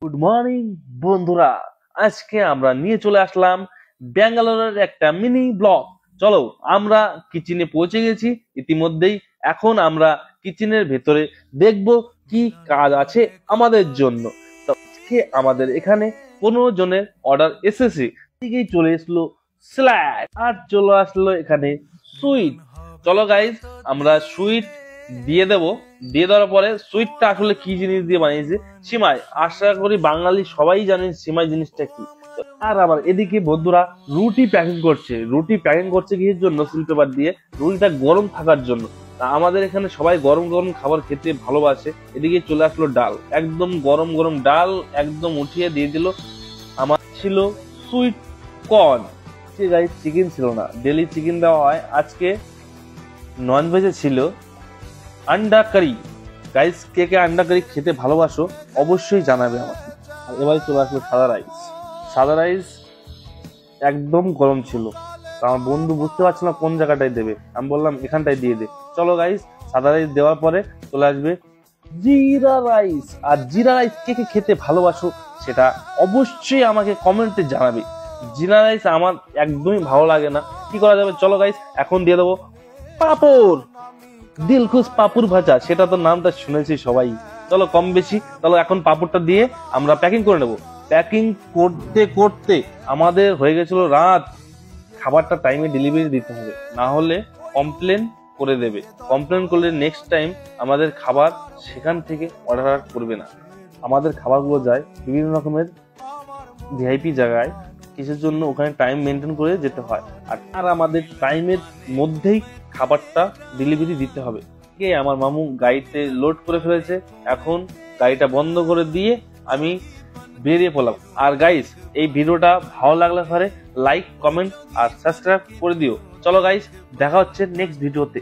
Good morning বন্ধুরা, আজকে আমরা নিয়ে চলে আসলাম ব্যাঙ্গালোরের একটা মিনি ব্লগ। চলো, আমরা কিচেনে পৌঁছে গেছি ইতিমধ্যেই। এখন আমরা কিচেনের ভেতরে দেখব কি কাজ আছে আমাদের জন্য। তো আজকে আমাদের এখানে 15 জনের অর্ডার এসেছে। দিকেই চলে আসলো স্যালাড আর চলে আসলো এখানে সুইট। চলো গাইজ, আমরা সুইট দিয়ে দেবো। দিয়ে দেওয়ার পরে সুইটটা আসলে কি জিনিস দিয়ে বানিয়েছে? সিমাই। আশা করি বাঙালি সবাই জানে সিমাই জিনিসটা কি। আর আবার এদিকে বন্ধুরা রুটি প্যাকিং করছে। রুটি প্যাকিং করছে কিসের জন্য? সিল পেপার দিয়ে। রুটিটা গরম থাকার জন্য। আমাদের এখানে সবাই গরম গরম খাবার খেতে ভালোবাসে। এদিকে চলে আসলো ডাল, একদম গরম গরম ডাল একদম উঠিয়ে দিয়ে দিল। আমার ছিল সুইট কর্ন। গাইস, চিকেন ছিল না, ডেলি চিকেন দেওয়া হয়, আজকে নন ভেজে ছিল আন্ডা কারি। গাইস, কে কে আন্ডা কারি খেতে ভালোবাসো অবশ্যই জানাবে আমাকে। আর এবারে চলে আসলো সাদা রাইস। সাদা রাইস একদম গরম ছিল। আমার বন্ধু বুঝতে পারছিল না কোন জায়গাটায় দেবে, আমি বললাম এখানটায় দিয়ে দে। চলো গাইস, সাদা রাইস দেওয়ার পরে চলে আসবে জিরা রাইস। আর জিরা রাইস কে কে খেতে ভালোবাসো সেটা অবশ্যই আমাকে কমেন্টে জানাবে। জিরা রাইস আমার একদমই ভালো লাগে না, কি করা যাবে? চলো গাইস, এখন দিয়ে দেবো পাপড়। দিলখুশ পাপুর ভাজা, সেটা তো নামটা শুনেছি সবাই। চলো কম বেশি, চলো এখন পাপড়টা দিয়ে আমরা প্যাকিং করে নেব। প্যাকিং করতে করতে আমাদের হয়ে গেছিল রাত। খাবারটা টাইমে ডেলিভারি দিতে হবে, না হলে কমপ্লেন করে দেবে। কমপ্লেন করলে নেক্সট টাইম আমাদের খাবার সেখান থেকে অর্ডার করবে না। আমাদের খাবারগুলো যায় বিভিন্ন রকমের ভিআইপি জায়গায়, কিসের জন্য? ওখানে টাইম মেনটেন করে যেতে হয়। আর আমাদের টাইমের মধ্যেই খাবারটা ডেলিভারি দিতে হবে। আমার মামু গাড়িতে লোড করে ফেলেছে, এখন গাড়িটা বন্ধ করে দিয়ে আমি বেরিয়ে পড়লাম। আর গাইস, এই ভিডিওটা ভালো লাগলে পরে লাইক, কমেন্ট আর সাবস্ক্রাইব করে দিও। চলো গাইস, দেখা হচ্ছে নেক্সট ভিডিওতে।